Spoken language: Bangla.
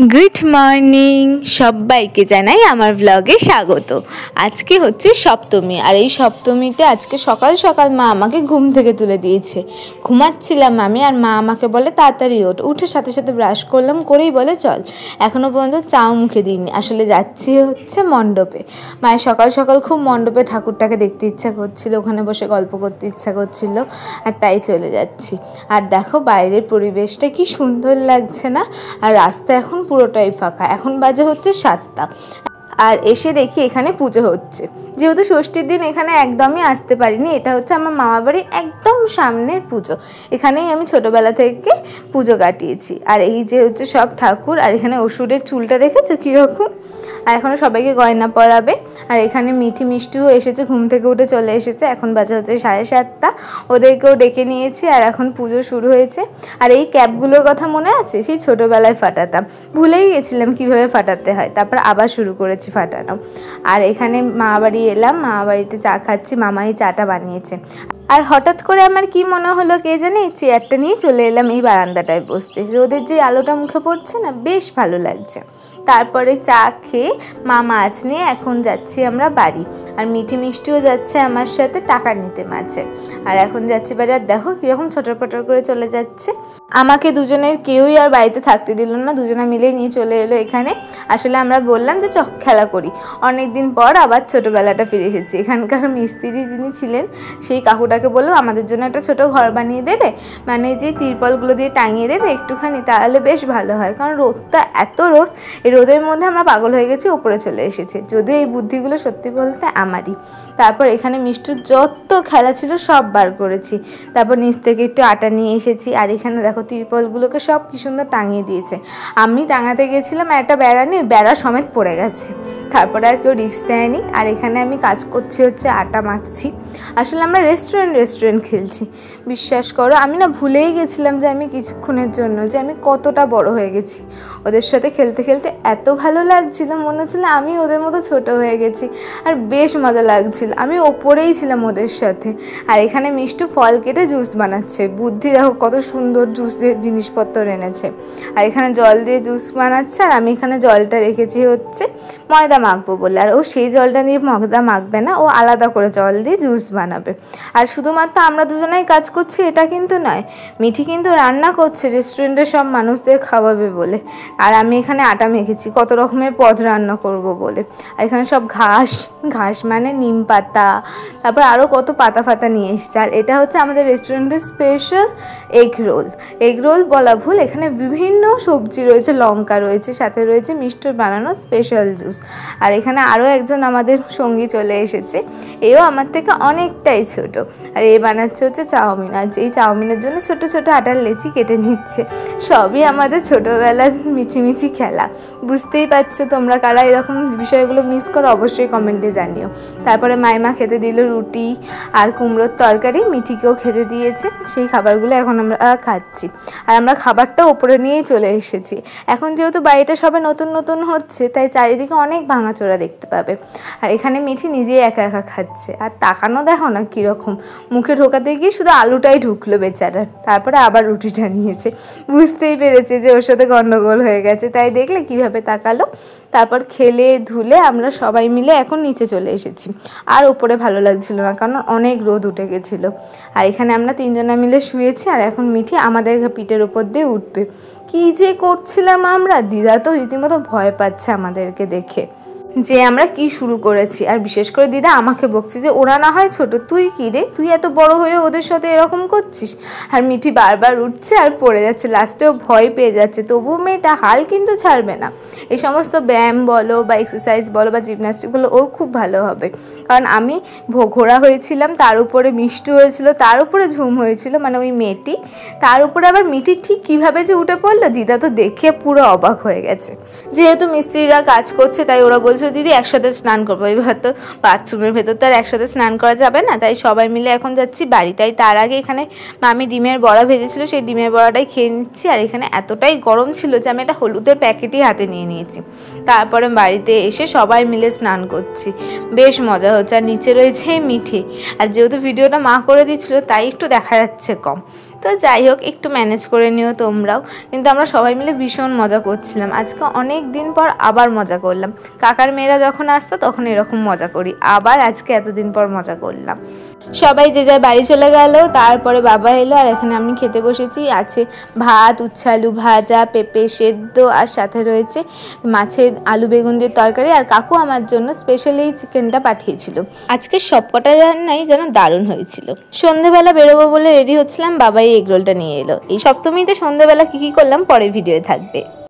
गुड मर्निंग सबाइके जानाई आमार ब्लगे स्वागत। आज के होच्छे सप्तमी और ये सप्तमीते आज के सकाल सकाल मा आमाके घुम थेके तुले दिएछे। घुमाচ্ছিলাম आमी और मा आमाके बोले ताड़ाताड़ी ओठ। उठे साथे साथे ब्राश करलाम, करेई बोले चल। एखोनो पर्यन्त चाओ मुखे दिइनि, आसले जाচ্ছি হচ্ছে মণ্ডপে। माয়েर सकाल सकाल खूब मণ্ডपे ठाकुरटाके देखते इच्छा करछिलो, ओखाने बसे गल्प करते इच्छा करछिलो और ताई चले जाচ্ছি। और देखो बाइरेर परिवेशटा कि सुंदर लागছে ना। और रास्ता एखन পুরোটাই ফাঁকা। এখন বাজে হচ্ছে 7টা আর এসে দেখি এখানে পুজো হচ্ছে। যেহেতু ষষ্ঠীর দিন এখানে একদমই আসতে পারিনি, এটা হচ্ছে আমার মামা বাড়ির একদম সামনের পুজো। এখানেই আমি ছোটবেলা থেকে পুজো কাটিয়েছি। আর এই যে হচ্ছে সব ঠাকুর, আর এখানে অসুরের চুলটা দেখেছো কীরকম। আর এখনও সবাইকে গয়না পরাবে। আর এখানে মিঠি মিষ্টিও এসেছে, ঘুম থেকে উঠে চলে এসেছে। এখন বাজে হচ্ছে 7:30। ওদেরকেও ডেকে নিয়েছি আর এখন পুজো শুরু হয়েছে। আর এই ক্যাপগুলোর কথা মনে আছে? সেই ছোটোবেলায় ফাটাতাম, ভুলেই গেছিলাম কীভাবে ফাটাতে হয়। তারপর আবার শুরু করেছি ফাটানো। আর এখানে মামা বাড়ি এলাম, মামা বাড়িতে চা খাচ্ছি, মামাই চাটা বানিয়েছে। আর হঠাৎ করে আমার কি মনে হলো কে জানে, এই চেয়ারটা নিয়ে চলে এলাম এই বারান্দাটায় বসতে। রোদের যে আলোটা মুখে পড়ছে না, বেশ ভালো লাগছে। তারপরে চা খেয়ে মা মাছ নিয়ে এখন যাচ্ছি আমরা বাড়ি। আর মিঠি মিষ্টিও যাচ্ছে আমার সাথে টাকা নিতে মাছে। আর এখন যাচ্ছি বাড়ি। আর দেখো কীরকম ছটরপটর করে চলে যাচ্ছে। আমাকে দুজনের কেউই আর বাড়িতে থাকতে দিল না, দুজনে মিলে নিয়ে চলে এলো এখানে। আসলে আমরা বললাম যে চক খেলা করি। অনেক দিন পর আবার ছোটোবেলাটা ফিরে এসেছি। এখানকার মিস্ত্রি যিনি ছিলেন সেই কাকুটাকে বললাম আমাদের জন্য একটা ছোটো ঘর বানিয়ে দেবে, মানে যে তিরপলগুলো দিয়ে টাঙিয়ে দেবে একটুখানি, তাহলে বেশ ভালো হয়। কারণ রোদটা এত রোদ, এই রোদের মধ্যে আমরা পাগল হয়ে গেছি, ওপরে চলে এসেছি। যদিও এই বুদ্ধিগুলো সত্যি বলতে আমারই। তারপর এখানে মিষ্টুর যত খেলা ছিল সব বার করেছি। তারপর নিচ থেকে একটু আটা নিয়ে এসেছি। আর এখানে দেখো তিরপলগুলোকে সব কি সুন্দর টাঙিয়ে দিয়েছে। আমি টাঙাতে গেছিলাম, একটা বেড়া নিয়ে বেড়া সমেত পড়ে গেছে। তারপরে আর কেউ রিস্ক দেয়নি। আর এখানে আমি কাজ করছি হচ্ছে আটা মাখছি। আসলে আমরা রেস্টুরেন্ট খেলছি। বিশ্বাস করো আমি না ভুলেই গেছিলাম যে আমি কিছুক্ষণের জন্য যে আমি কতটা বড় হয়ে গেছি। ওদের সাথে খেলতে খেলতে এত ভালো লাগছিল, মনে হচ্ছিল আমি ওদের মতো ছোট হয়ে গেছি। আর বেশ মজা লাগছিল, আমি ওপরেই ছিলাম ওদের সাথে। আর এখানে মিষ্টু ফল কেটে জুস বানাচ্ছে। বুদ্ধি দেখো কত সুন্দর জুসের জিনিসপত্র এনেছে। আর এখানে জল দিয়ে জুস বানাচ্ছে। আর আমি এখানে জলটা রেখেছি হচ্ছে ময়দা মাখবো বলে। আর ও সেই জলটা দিয়ে ময়দা মাখবে না, ও আলাদা করে জল দিয়ে জুস বানাবে। আর শুধুমাত্র আমরা দুজনেই কাজ করছি এটা কিন্তু নয়, মিঠি কিন্তু রান্না করছে রেস্টুরেন্টের সব মানুষদের খাওয়াবে বলে। আর আমি এখানে আটা মেখেছি কত রকমের পদ রান্না করব বলে। আর এখানে সব ঘাস মানে নিম পাতা, তারপর আরও কত পাতা ফাতা নিয়ে এসেছে। আর এটা হচ্ছে আমাদের রেস্টুরেন্টের স্পেশাল এগ রোল বলা ভুল, এখানে বিভিন্ন সবজি রয়েছে, লঙ্কা রয়েছে, সাথে রয়েছে মিষ্টির বানানো স্পেশাল জুস। আর এখানে আরও একজন আমাদের সঙ্গী চলে এসেছে, এও আমার থেকে অনেকটাই ছোট। আর এ বানাচ্ছে হচ্ছে চাউমিন। আর যেই চাউমিনের জন্য ছোট ছোট আটার লেচি কেটে নিচ্ছে। সবই আমাদের ছোটোবেলার মিছিমিছি খেলা। বুঝতেই পারছো তোমরা কারা এরকম বিষয়গুলো মিস করো, অবশ্যই কমেন্টে জানিও। তারপরে মাইমা খেতে দিল রুটি আর কুমড়োর তরকারি, মিঠিকেও খেতে দিয়েছে। সেই খাবারগুলো এখন আমরা খাচ্ছি। আর আমরা খাবারটা ওপরে নিয়েই চলে এসেছি। এখন যেহেতু বাড়িটা সবে নতুন নতুন হচ্ছে, তাই চারিদিকে অনেক ভাঙাচোরা দেখতে পাবে। আর এখানে মিঠি নিজেই একা একা খাচ্ছে। আর তাকানো দেখো না কীরকম, মুখে ঢোকাতে গিয়ে শুধু আলুটাই ঢুকলো বেচারার। তারপরে আবার রুটিটা নিয়েছে, বুঝতেই পেরেছে যে ওর সাথে গন্ডগোল হয়ে গেছে, তাই দেখলে কিভাবে তাকালো। তারপর খেলে ধুলে আমরা সবাই মিলে এখন নিচে চলে এসেছি। আর উপরে ভালো লাগছিল না, কারণ অনেক রোদ উঠে গেছিলো। আর এখানে আমরা তিনজনা মিলে শুয়েছি। আর এখন মিঠি আমাদের পিঠের উপর দিয়ে উঠবে। কী যে করছিলাম আমরা, দিদা তো রীতিমতো ভয় পাচ্ছে আমাদেরকে দেখে যে আমরা কি শুরু করেছি। আর বিশেষ করে দিদা আমাকে বকছে যে ওরা না হয় ছোট, তুই কী রে, তুই এত বড় হয়ে ওদের সাথে এরকম করছিস। আর মিঠি বারবার উঠছে আর পড়ে যাচ্ছে, লাস্টেও ভয় পেয়ে যাচ্ছে। তবুও মেয়েটা হাল কিন্তু ছাড়বে না। এই সমস্ত ব্যায়াম বলো বা এক্সারসাইজ বলো বা জিমন্যাস্টিক বলো ওর খুব ভালো হবে। কারণ আমি ঘোড়া হয়েছিলাম, তার উপরে মিষ্টু হয়েছিল, তার উপরে ঝুম হয়েছিল, মানে ওই মেয়েটি, তার উপরে আবার মিঠি ঠিক কীভাবে যে উঠে পড়লো, দিদা তো দেখে পুরো অবাক হয়ে গেছে। যেহেতু মিস্ত্রিরা কাজ করছে তাই ওরা বলছে দিদি একসাথে স্নান করবো। এবার তো বাথরুমের ভেতর তো আর একসাথে স্নান করা যাবে না, তাই সবাই মিলে এখন যাচ্ছি বাড়ি। তাই তার আগে এখানে মামি ডিমের বড়া ভেজেছিল, সেই ডিমের বড়াটাই খেয়ে নিচ্ছি। আর এখানে এতটাই গরম ছিল যে আমি একটা হলুদের প্যাকেটই হাতে নিয়ে নিয়েছি। তারপরে বাড়িতে এসে সবাই মিলে স্নান করছি, বেশ মজা হচ্ছে। আর নিচে রয়েছে মিঠি। আর যেহেতু ভিডিওটা মা করে দিচ্ছিল তাই একটু দেখা যাচ্ছে কম। তো যাই হোক, একটু ম্যানেজ করে নিও তোমরাও। কিন্তু আমরা সবাই মিলে ভীষণ মজা করছিলাম। আজকে অনেক দিন পর আবার মজা করলাম। কাকার মেয়েরা যখন আসতো তখন এরকম মজা করি, আবার আজকে এতদিন পর মজা করলাম। সবাই যে যার বাড়ি চলে গেল, তারপরে বাবা এলো আর এখানে আমি খেতে বসেছি। আছে ভাত, উচ্ছে আলু ভাজা, পেঁপে সেদ্ধ, আর সাথে রয়েছে মাছের আলু বেগুন দিয়ে তরকারি। আর কাকু আমার জন্য স্পেশালি চিকেনটা পাঠিয়েছিল। আজকে সবকটা রান্নাই যেন দারুণ হয়েছিল। সন্ধেবেলা বেরোবো বলে রেডি হচ্ছিলাম, বাবাই এগরোলটা নিয়ে এলো। এই সপ্তমীতে সন্ধেবেলা কী কী করলাম পরে ভিডিওয়ে থাকবে।